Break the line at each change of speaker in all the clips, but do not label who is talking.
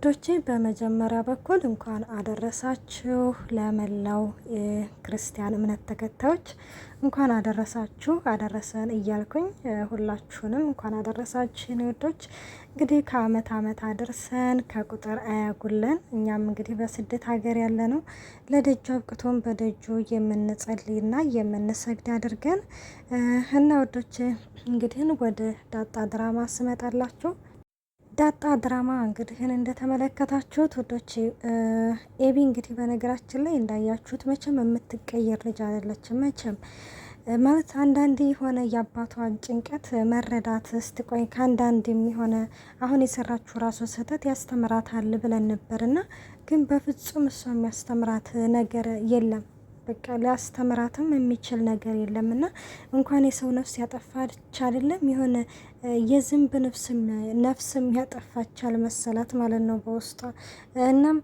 ውዶቼ በመጀመሪያ በኩል እንኳን አደረሳችሁ ለመላው ክርስቲያን እምነት ተከታዮች እንኳን አደረሳችሁ አደረሰን እያልኩኝ ሁላችሁንም እንኳን አደረሳችሁ ውዶች። እንግዲህ ከአመት አመት አድርሰን ከቁጥር አያጉለን። እኛም እንግዲህ በስደት ሀገር ያለ ነው ለደጁ አብቅቶን በደጁ የምንጸልይና የምንሰግድ አድርገን እና ውዶቼ እንግዲህ ወደ ዳጣ ድራማ ስመጣላችሁ ዳጣ ድራማ እንግዲህ እንደተመለከታችሁት ውዶቼ ኤቢ እንግዲህ በነገራችን ላይ እንዳያችሁት መቼም የምትቀየር ልጅ አይደለችም። መቼም ማለት አንዳንዴ የሆነ የአባቷን ጭንቀት መረዳት ስትቆይ ከአንዳንድ የሚሆነ አሁን የሰራችሁ ራሱ ስህተት ያስተምራታል ብለን ነበርና ግን በፍጹም እሷ የሚያስተምራት ነገር የለም። በቃ ሊያስተምራትም የሚችል ነገር የለምና እንኳን የሰው ነፍስ ያጠፋች አይደለም የሆነ የዝንብ ነፍስም ያጠፋቻል መሰላት ማለት ነው በውስጧ። እናም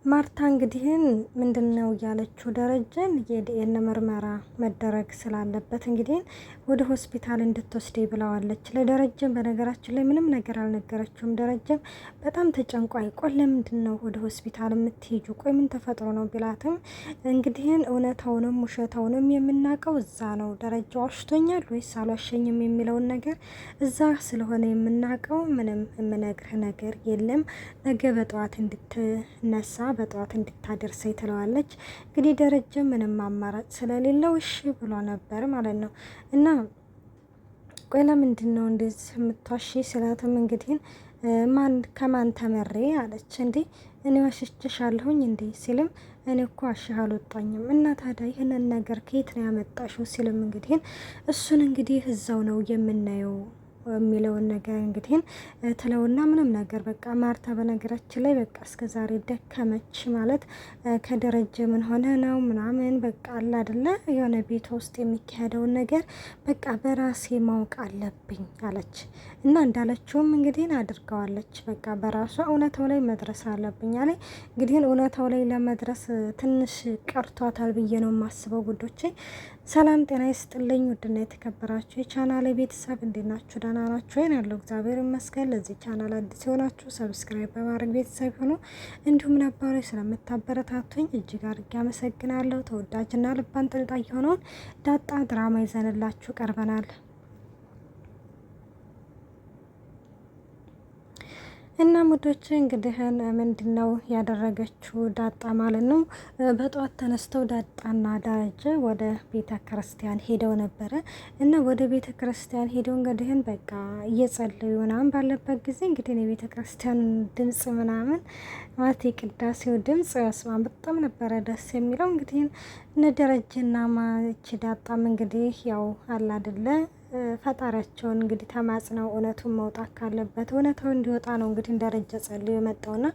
ማርታ እንግዲህን ምንድነው ያለችው ደረጀን የዲኤን ምርመራ መደረግ ስላለበት እንግዲህ ወደ ሆስፒታል እንድትወስደ ብለዋለች። ለደረጀም በነገራችን ላይ ምንም ነገር አልነገረችውም። ደረጀም በጣም ተጨንቋይ ቆይ ለምንድነው ወደ ሆስፒታል የምትሄጁ ቆይ ምን ተፈጥሮ ነው ቢላትም እንግዲህን እውነታውንም ውሸታውንም የምናውቀው እዛ ነው። ደረጃ ዋሽቶኛል ወይስ አልዋሸኝም የሚለውን ነገር እዛ ስለሆነ የምናውቀው ምንም የምነግርህ ነገር የለም። ነገ በጠዋት እንድትነሳ በጠዋት እንድታደርሰኝ ትለዋለች። እንግዲህ ደረጀ ምንም አማራጭ ስለሌለው እሺ ብሎ ነበር ማለት ነው። እና ቆይ ለምንድን ነው እንደዚህ የምትዋሺ ስላትም እንግዲህ ከማን ተመሬ አለች። እንዴ እኔ ዋሽቼሻለሁኝ እንዴ ሲልም እኔ እኮ ዋሽህ አልወጣኝም እና ታዲያ ይህንን ነገር ከየት ነው ያመጣሽው ሲልም እንግዲህ እሱን እንግዲህ እዛው ነው የምናየው የሚለውን ነገር እንግዲህ ትለውና ምንም ነገር በቃ ማርታ በነገራችን ላይ በቃ እስከ ዛሬ ደከመች ማለት ከደረጀ ምን ሆነ ነው ምናምን በቃ አለ አይደለ የሆነ ቤት ውስጥ የሚካሄደውን ነገር በቃ በራሴ ማወቅ አለብኝ አለች። እና እንዳለችውም እንግዲህ አድርገዋለች። በቃ በራሷ እውነታው ላይ መድረስ አለብኝ አለ። እንግዲህ እውነታው ላይ ለመድረስ ትንሽ ቀርቷታል ብዬ ነው የማስበው ጉዶቼ። ሰላም ጤና ይስጥልኝ ውድና የተከበራችሁ የቻናሌ ቤተሰብ እንዴት ናችሁ? ደህና ናችሁ ወይ? ያለው እግዚአብሔር ይመስገን። ለዚህ ቻናል አዲስ የሆናችሁ ሰብስክራይብ በማድረግ ቤተሰብ ሆኖ እንዲሁም ነባሮች ስለምታበረታቱኝ እጅግ አድርጌ አመሰግናለሁ። ተወዳጅና ልብ አንጠልጣይ የሆነውን ዳጣ ድራማ ይዘንላችሁ ቀርበናል። እና ሙዶች እንግዲህ ምንድነው ያደረገችው ዳጣ ማለት ነው። በጠዋት ተነስተው ዳጣና ደረጀ ወደ ቤተ ክርስቲያን ሄደው ነበረ። እና ወደ ቤተ ክርስቲያን ሄደው እንግዲህ በቃ እየጸለዩ ምናምን ባለበት ጊዜ እንግዲህ የቤተ ክርስቲያን ድምጽ ምናምን ማለት የቅዳሴው ድምጽ ስማ በጣም ነበረ ደስ የሚለው። እንግዲህ እነ ደረጀና ማች ዳጣም እንግዲህ ያው አላ አይደለ ፈጣሪያቸውን እንግዲህ ተማጽነው እውነቱን መውጣት ካለበት እውነታው እንዲወጣ ነው እንግዲህ ደረጀ ጸልዮ የመጣውና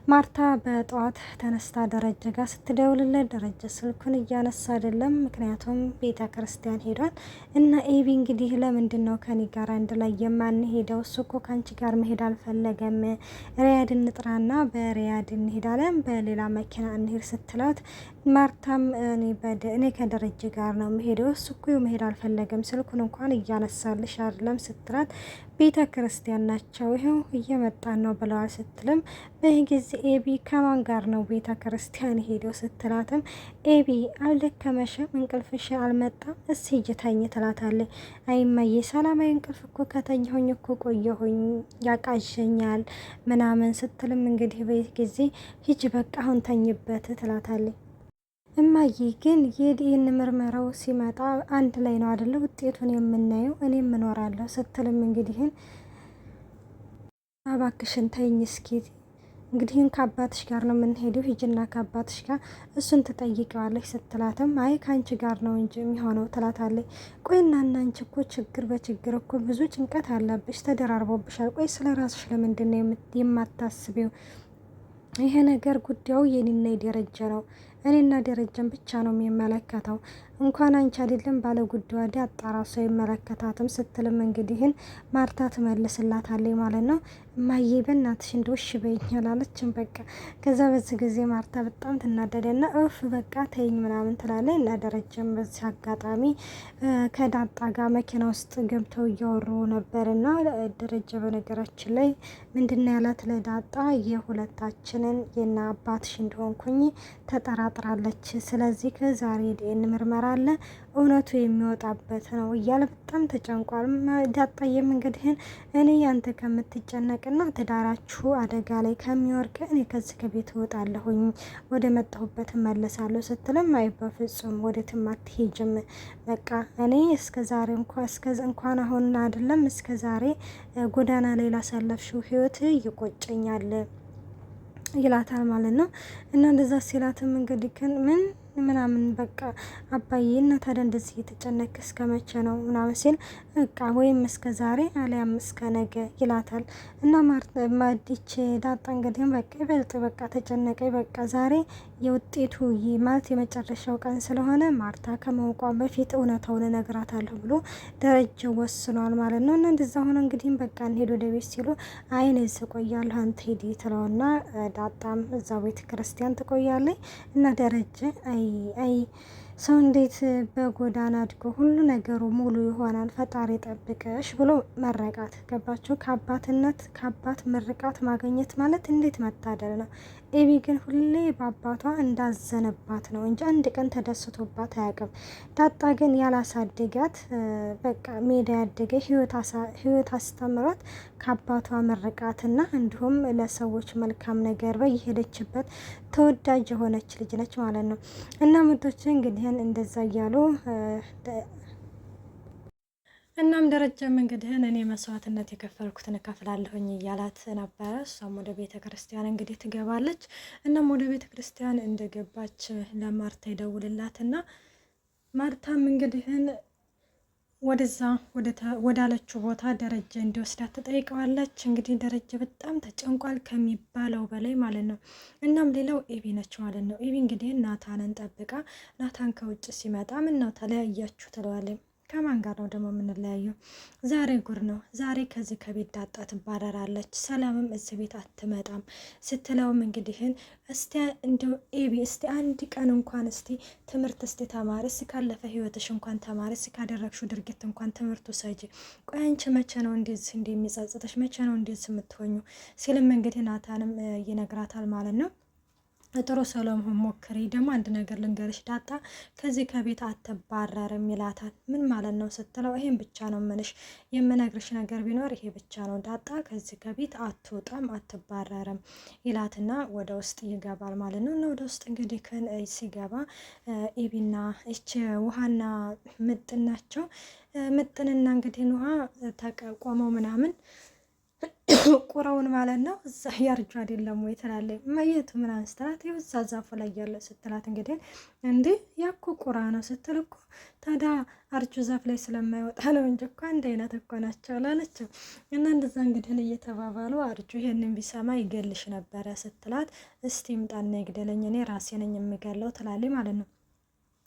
ማርታ በጠዋት ተነስታ ደረጀ ጋር ስትደውልለት ደረጀ ስልኩን እያነሳ አይደለም። ምክንያቱም ቤተ ክርስቲያን ሄዷል። እና ኤቢ እንግዲህ ለምንድን ነው ከኔ ጋር አንድ ላይ የማንሄደው? እሱ እኮ ከአንቺ ጋር መሄድ አልፈለገም። ሪያድ እንጥራና በሪያድ እንሄዳለን በሌላ መኪና እንሄድ ስትላት ማርታም እኔ ከደረጀ ጋር ነው መሄደው እሱ እኮ መሄድ አልፈለገም ስልኩን እንኳን እያነሳልሽ አይደለም ስትላት ቤተ ክርስቲያን ናቸው ይሄው እየመጣን ነው ብለዋል ስትልም በዚህ ጊዜ ኤቢ ከማን ጋር ነው ቤተ ክርስቲያን ሄደው ስትላትም ኤቢ አልደከመሽም? እንቅልፍሽ አልመጣም? እስኪ ሂጂ ትላታለች። አይማዬ ሰላማዊ እንቅልፍ እኮ ከተኛሁኝ እኮ ቆየሁኝ ያቃዠኛል ምናምን ስትልም እንግዲህ በዚህ ጊዜ ሂጂ በቃ አሁን ተኝበት ትላታለች። እማዬ ግን የዲኤን ምርመራው ሲመጣ አንድ ላይ ነው አይደለ ውጤቱን የምናየው እኔም እኖራለሁ ስትልም እንግዲህን አባክሽን ተይኝ እስኪ እንግዲህን ከአባትሽ ጋር ነው የምንሄደው ሂጅና ከአባትሽ ጋር እሱን ትጠይቀዋለች ስትላትም አይ ከአንቺ ጋር ነው እንጂ የሚሆነው ትላታለች። ቆይ እናንተ አንቺ እኮ ችግር በችግር እኮ ብዙ ጭንቀት አለብሽ ተደራርቦብሻል። ቆይ ስለ ራስሽ ለምንድን ነው የማታስቢው? ይሄ ነገር ጉዳዩ የኔና የደረጀ ነው። እኔና ደረጀን ብቻ ነው የሚመለከተው። እንኳን አንቺ አይደለም ባለ ጉዳዩ ዳጣ ራሱ አይመለከታትም ስትልም እንግዲህን ማርታ ትመልስላታለች ማለት ነው። እማዬ በእናትሽ እንደው እሺ በይኝ አላለችም። በቃ ከዛ በዚህ ጊዜ ማርታ በጣም ትናደደና እፍ በቃ ተይኝ ምናምን ትላለች። እና ደረጀም በዚህ አጋጣሚ ከዳጣ ጋር መኪና ውስጥ ገብተው እያወሩ ነበርና ደረጀ በነገራችን ላይ ምንድነው ያላት ለዳጣ የሁለታችንን የና አባትሽ እንደሆንኩኝ ተጠራጥራለች። ስለዚህ ከዛሬ ዲኤንኤ ምርመራ አለ እውነቱ የሚወጣበት ነው እያለ በጣም ተጨንቋል። ዳጣዬም እንግዲህን እኔ ያንተ ከምትጨነቅና ትዳራችሁ አደጋ ላይ ከሚወርቅ እኔ ከዚህ ከቤት እወጣለሁኝ ወደ መጣሁበት እመለሳለሁ ስትልም አይ በፍጹም ወደትም አትሄጅም፣ በቃ እኔ እስከ ዛሬ እንኳን አሁን አይደለም እስከ ዛሬ ጎዳና ላይ ላሳለፍሽው ህይወት ይቆጨኛል ይላታል ማለት ነው። እና እንደዛ ሲላትም እንግዲህ ምን ምናምን በቃ አባዬ እና ታዲያ እንደዚህ እየተጨነቅ እስከ መቼ ነው ምናምን ሲል በቃ ወይም እስከ ዛሬ አሊያም እስከ ነገ ይላታል። እና ማዲች ዳጣ እንግዲህ በቃ ይበልጥ በቃ ተጨነቀ። በቃ ዛሬ የውጤቱ ማለት የመጨረሻው ቀን ስለሆነ ማርታ ከማውቋ በፊት እውነታውን እነግራታለሁ ብሎ ደረጀ ወስኗል ማለት ነው። እና እንደዛ ሆነ እንግዲህ በቃ እንሄድ ወደ ቤት ሲሉ አይን እቆያለሁ አንተ ሂድ ትለውና ዳጣም እዛ ቤተ ክርስቲያን ትቆያለች። እና ደረጀ አይ ሰው እንዴት በጎዳና አድጎ ሁሉ ነገሩ ሙሉ ይሆናል፣ ፈጣሪ ጠብቀሽ ብሎ መረቃት። ገባችሁ? ከአባት ምርቃት ማግኘት ማለት እንዴት መታደል ነው። ኤቢ ግን ሁሌ በአባቷ እንዳዘነባት ነው እንጂ አንድ ቀን ተደስቶባት አያውቅም። ዳጣ ግን ያላሳደጋት በቃ ሜዳ ያደገ ህይወት አስተምሯት ከአባቷ ምርቃትና እንዲሁም ለሰዎች መልካም ነገር በየሄደችበት ተወዳጅ የሆነች ልጅ ነች ማለት ነው። እና ምርቶች እንግዲህ እንደዛ እያሉ እናም ደረጃም እንግዲህን እኔ መስዋዕትነት የከፈልኩትን እከፍላለሁኝ እያላት ነበረ። እሷም ወደ ቤተ ክርስቲያን እንግዲህ ትገባለች። እናም ወደ ቤተ ክርስቲያን እንደገባች ለማርታ ይደውልላትና ማርታም እንግዲህን ወደዛ ወዳለችው ቦታ ደረጀ እንዲወስዳት ትጠይቀዋለች። እንግዲህ ደረጀ በጣም ተጨንቋል ከሚባለው በላይ ማለት ነው። እናም ሌላው ኤቢ ነች ማለት ነው። ኤቢ እንግዲህ ናታንን ጠብቃ ናታን ከውጭ ሲመጣ ምን ነው ተለያያችሁ ትለዋለች። ከማን ጋር ነው ደግሞ የምንለያየው? ዛሬ ጉር ነው። ዛሬ ከዚህ ከቤት ዳጣ ትባረራለች፣ ሰላምም እዚህ ቤት አትመጣም ስትለውም እንግዲህን እስቲ እንደው ኤቢ እስቲ አንድ ቀን እንኳን እስቲ ትምህርት እስቲ ተማሪ፣ እስቲ ካለፈ ህይወትሽ እንኳን ተማሪ፣ እስቲ ካደረግሽው ድርጊት እንኳን ትምህርቱ ሰጂ። ቆይ አንቺ መቼ ነው እንደዚህ እንደሚጸጽተሽ? መቼ ነው እንደዚህ የምትሆኙ? ሲልም እንግዲህ ናታንም ይነግራታል ማለት ነው። ጥሩ ሰለሞን ሞክሪ፣ ደግሞ አንድ ነገር ልንገርሽ ዳጣ ከዚህ ከቤት አትባረርም ይላታል። ምን ማለት ነው ስትለው ይሄን ብቻ ነው ምንሽ የምነግርሽ ነገር ቢኖር ይሄ ብቻ ነው፣ ዳጣ ከዚህ ከቤት አትወጣም አትባረርም ይላትና ወደ ውስጥ ይገባል ማለት ነው። እና ወደ ውስጥ እንግዲህ ሲገባ ኤቢና እች ውሃና ምጥን ናቸው። ምጥንና እንግዲህ ውሃ ተቆመው ምናምን ቁራውን ማለት ነው። እዛ ያርጁ አይደለም ወይ ትላለች። መየቱ ምናምን ስትላት ይኸው እዛ ዛፉ ላይ ያለ ስትላት እንግዲህ እንዴ ያኮ ቁራ ነው ስትል እኮ ታዲያ አርጁ ዛፍ ላይ ስለማይወጣ ነው እንጂ እኮ አንድ አይነት እኮ ናቸው አላለችም። እና እንደዛ እንግዲህ እየተባባሉ አርጁ ይሄንን ቢሰማ ይገልሽ ነበረ ስትላት እስቲ ምጣና ይግደለኝ እኔ ራሴ ነኝ የምገለው ትላለች ማለት ነው።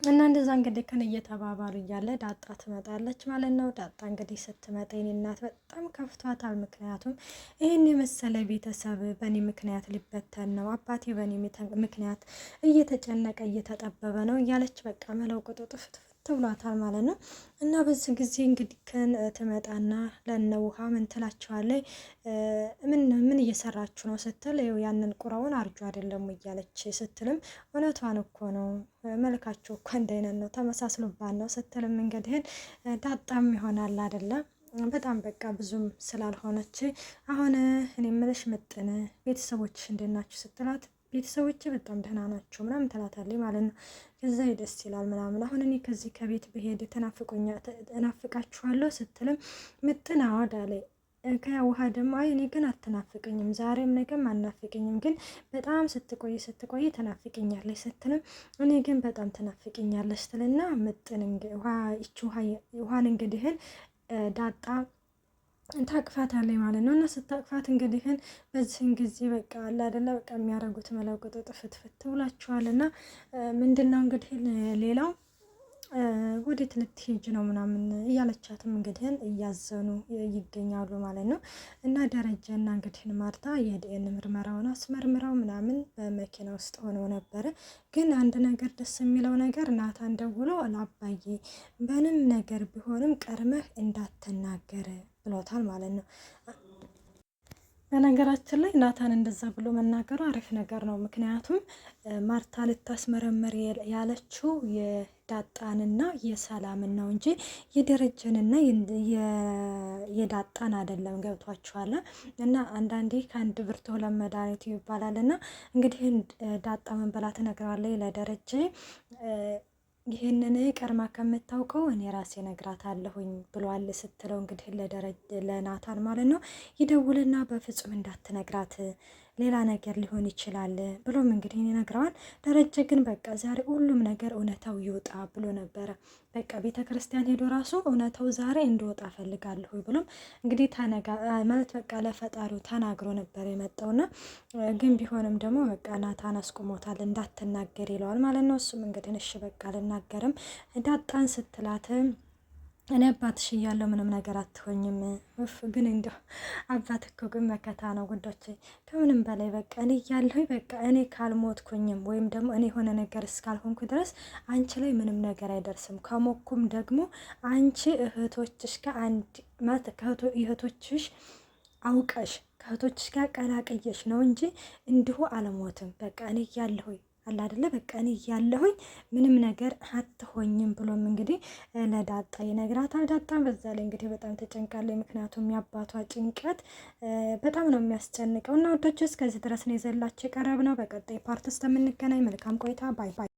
እና እንደዛ እንግዲህ ከን እየተባባሉ እያለ ዳጣ ትመጣለች ማለት ነው። ዳጣ እንግዲህ ስትመጣ የኔ እናት በጣም ከፍቷታል። ምክንያቱም ይህን የመሰለ ቤተሰብ በእኔ ምክንያት ሊበተን ነው፣ አባቴ በእኔ ምክንያት እየተጨነቀ እየተጠበበ ነው እያለች በቃ መለውቅጡ ጥፍትፍት ብሏታል ማለት ነው። እና በዚህ ጊዜ እንግዲህ ከን ትመጣና ለነ ውሃ ምን ትላቸዋለች? ምን እየሰራችሁ ነው ስትል ያንን ቁራውን አርጁ አይደለም እያለች ስትልም እውነቷን እኮ ነው መልካቸው እኮ አንድ አይነት ነው ተመሳስሎባት ነው ስትልም እንግዲህን ዳጣም ይሆናል አይደለም በጣም በቃ ብዙም ስላልሆነች አሁን እኔ የምልሽ ምጥን ቤተሰቦችሽ እንዴት ናችሁ ስትላት ቤተሰቦች በጣም ደህና ናቸው ምናምን ትላታለች ማለት ነው። ከዛ ደስ ይላል ምናምን አሁን እኔ ከዚህ ከቤት ብሄድ እናፍቃችኋለሁ ስትልም ምጥን አወዳለይ ከውሃ ደግሞ አይ እኔ ግን አትናፍቅኝም፣ ዛሬም ነገም አናፍቅኝም፣ ግን በጣም ስትቆይ ተናፍቅኛለች ስትልም እኔ ግን በጣም ተናፍቅኛለች ስትልና ምጥን ውሃን እንግዲህን ዳጣ ታቅፋታለች ማለት ነው። እና ስታቅፋት እንግዲህን በዚህን ጊዜ በቃ አለ አይደለ በቃ የሚያደርጉት መለውቅጡ ጥፍትፍት ብላችኋል። እና ምንድነው እንግዲህ ሌላው ወዴት ልትሄጅ ነው ምናምን እያለቻትም እንግዲህን እያዘኑ ይገኛሉ ማለት ነው። እና ደረጀና እንግዲህን ማርታ የዲኤን ምርመራውን አስመርምረው ምናምን በመኪና ውስጥ ሆነው ነበረ። ግን አንድ ነገር ደስ የሚለው ነገር ናታን ደውሎ ለአባዬ ምንም ነገር ቢሆንም ቀድመህ እንዳትናገር ብሎታል ማለት ነው። በነገራችን ላይ ናታን እንደዛ ብሎ መናገሩ አሪፍ ነገር ነው። ምክንያቱም ማርታ ልታስመረመር ያለችው የዳጣንና የሰላምን ነው እንጂ የደረጀንና የዳጣን አይደለም። ገብቷችኋል? እና አንዳንዴ ከአንድ ብርቱ ሁለት መድኃኒት ይባላል። እና እንግዲህ ዳጣ ምን ብላ ትነግረዋለች ለደረጀ ይህንን ቀድማ ከምታውቀው እኔ ራሴ ነግራታለሁኝ ብሏል ስትለው እንግዲህ ለናታን ማለት ነው ይደውልና በፍጹም እንዳትነግራት ሌላ ነገር ሊሆን ይችላል ብሎም እንግዲህ ይነግረዋል። ደረጀ ግን በቃ ዛሬ ሁሉም ነገር እውነታው ይውጣ ብሎ ነበረ። በቃ ቤተ ክርስቲያን ሄዶ ራሱ እውነታው ዛሬ እንዲወጣ ፈልጋለሁ ብሎም እንግዲህ ማለት በቃ ለፈጣሪው ተናግሮ ነበር የመጣውና ግን ቢሆንም ደግሞ በቃ ናታን አስቁሞታል እንዳትናገር ይለዋል ማለት ነው። እሱም እንግዲህ እሺ በቃ አልናገርም ዳጣን ስትላት እኔ አባትሽ እያለሁ ምንም ነገር አትሆኝም። ግን እንዲሁ አባት እኮ ግን መከታ ነው ጉዶቼ። ከምንም በላይ በቃ እኔ እያለሁ በቃ እኔ ካልሞትኩኝም ወይም ደግሞ እኔ የሆነ ነገር እስካልሆንኩ ድረስ አንቺ ላይ ምንም ነገር አይደርስም። ከሞኩም ደግሞ አንቺ እህቶችሽ ጋር አንድ ማለት እህቶችሽ አውቀሽ ከእህቶችሽ ጋር ቀላቅየሽ ነው እንጂ እንዲሁ አልሞትም። በቃ እኔ እያለሁ አለ አይደለ በቃ እኔ እያለሁኝ ምንም ነገር አትሆኝም ብሎም እንግዲህ ለዳጣ ይነግራታል። ዳጣ በዛ ላይ እንግዲህ በጣም ተጨንቃለች። ምክንያቱም የአባቷ ጭንቀት በጣም ነው የሚያስጨንቀው። እና ወዳጆች እስከዚህ ድረስ ነው ይዘላችሁ የቀረብ ነው። በቀጣይ ፓርት ውስጥ የምንገናኝ። መልካም ቆይታ። ባይ ባይ።